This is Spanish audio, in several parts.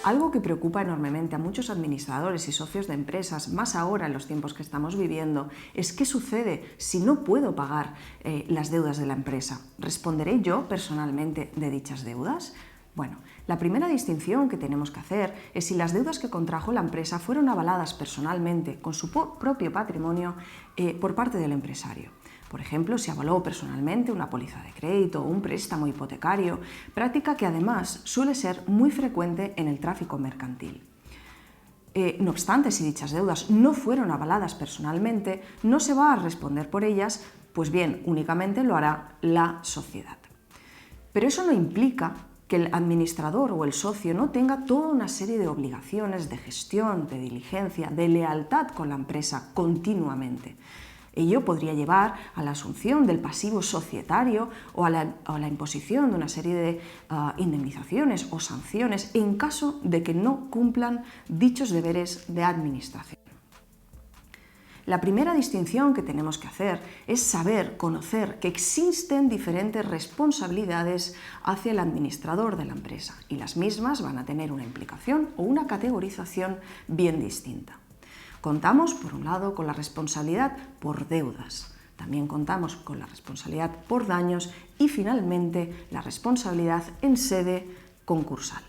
Algo que preocupa enormemente a muchos administradores y socios de empresas, más ahora en los tiempos que estamos viviendo, es qué sucede si no puedo pagar las deudas de la empresa. ¿Responderé yo personalmente de dichas deudas? Bueno, la primera distinción que tenemos que hacer es si las deudas que contrajo la empresa fueron avaladas personalmente con su propio patrimonio por parte del empresario. Por ejemplo, si avaló personalmente una póliza de crédito o un préstamo hipotecario, práctica que además suele ser muy frecuente en el tráfico mercantil. No obstante, si dichas deudas no fueron avaladas personalmente, no se va a responder por ellas, pues bien, únicamente lo hará la sociedad. Pero eso no implica que el administrador o el socio no tenga toda una serie de obligaciones de gestión, de diligencia, de lealtad con la empresa continuamente. Ello podría llevar a la asunción del pasivo societario o a la imposición de una serie de indemnizaciones o sanciones en caso de que no cumplan dichos deberes de administración. La primera distinción que tenemos que hacer es saber, conocer que existen diferentes responsabilidades hacia el administrador de la empresa y las mismas van a tener una implicación o una categorización bien distinta. Contamos, por un lado, con la responsabilidad por deudas. También contamos con la responsabilidad por daños y, finalmente, la responsabilidad en sede concursal.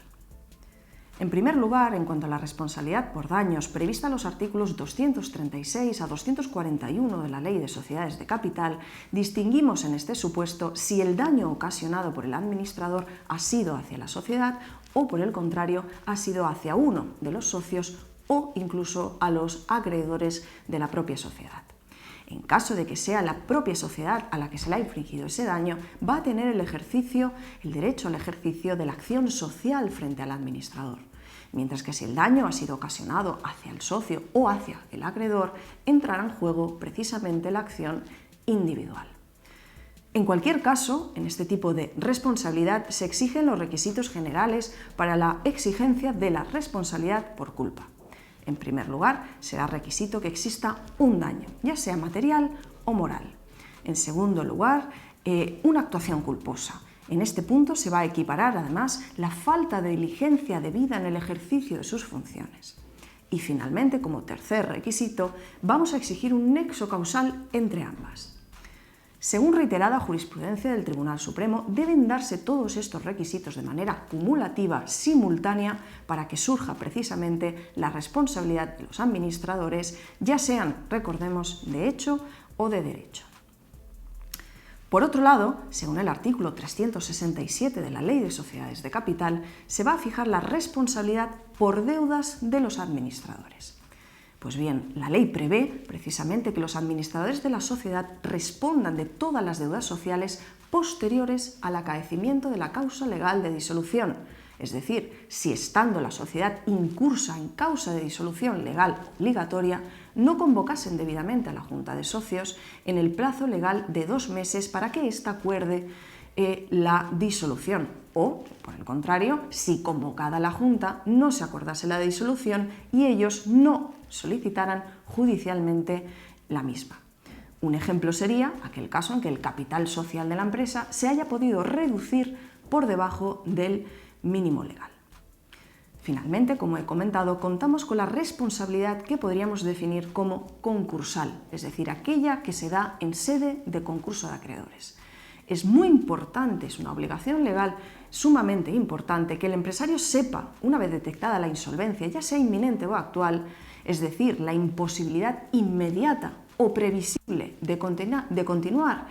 En primer lugar, en cuanto a la responsabilidad por daños prevista en los artículos 236 a 241 de la Ley de Sociedades de Capital, distinguimos en este supuesto si el daño ocasionado por el administrador ha sido hacia la sociedad o, por el contrario, ha sido hacia uno de los socios o incluso a los acreedores de la propia sociedad. En caso de que sea la propia sociedad a la que se le ha infligido ese daño, va a tener el derecho al ejercicio de la acción social frente al administrador. Mientras que si el daño ha sido ocasionado hacia el socio o hacia el acreedor, entrará en juego precisamente la acción individual. En cualquier caso, en este tipo de responsabilidad se exigen los requisitos generales para la exigencia de la responsabilidad por culpa. En primer lugar, será requisito que exista un daño, ya sea material o moral. En segundo lugar, una actuación culposa. En este punto se va a equiparar, además, la falta de diligencia debida en el ejercicio de sus funciones. Y finalmente, como tercer requisito, vamos a exigir un nexo causal entre ambas. Según reiterada jurisprudencia del Tribunal Supremo, deben darse todos estos requisitos de manera cumulativa, simultánea, para que surja precisamente la responsabilidad de los administradores, ya sean, recordemos, de hecho o de derecho. Por otro lado, según el artículo 367 de la Ley de Sociedades de Capital, se va a fijar la responsabilidad por deudas de los administradores. Pues bien, la ley prevé precisamente que los administradores de la sociedad respondan de todas las deudas sociales posteriores al acaecimiento de la causa legal de disolución, es decir, si estando la sociedad incursa en causa de disolución legal obligatoria, no convocasen debidamente a la Junta de Socios en el plazo legal de 2 meses para que ésta acuerde la disolución o, por el contrario, si convocada la Junta no se acordase la disolución y ellos no solicitaran judicialmente la misma. Un ejemplo sería aquel caso en que el capital social de la empresa se haya podido reducir por debajo del mínimo legal. Finalmente, como he comentado, contamos con la responsabilidad que podríamos definir como concursal, es decir, aquella que se da en sede de concurso de acreedores. Es muy importante, es una obligación legal sumamente importante que el empresario sepa, una vez detectada la insolvencia, ya sea inminente o actual, es decir, la imposibilidad inmediata o previsible de continuar,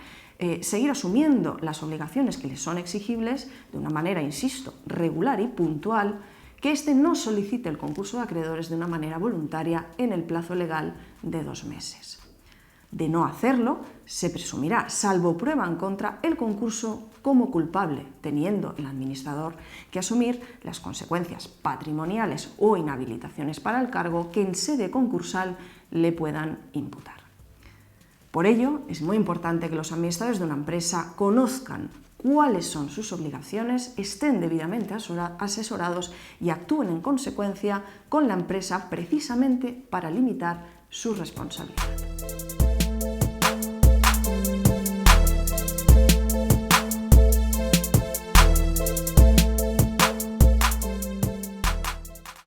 seguir asumiendo las obligaciones que le son exigibles de una manera, insisto, regular y puntual, que éste no solicite el concurso de acreedores de una manera voluntaria en el plazo legal de 2 meses. De no hacerlo, se presumirá, salvo prueba en contra, el concurso como culpable, teniendo el administrador que asumir las consecuencias patrimoniales o inhabilitaciones para el cargo que en sede concursal le puedan imputar. Por ello, es muy importante que los administradores de una empresa conozcan cuáles son sus obligaciones, estén debidamente asesorados y actúen en consecuencia con la empresa precisamente para limitar su responsabilidad.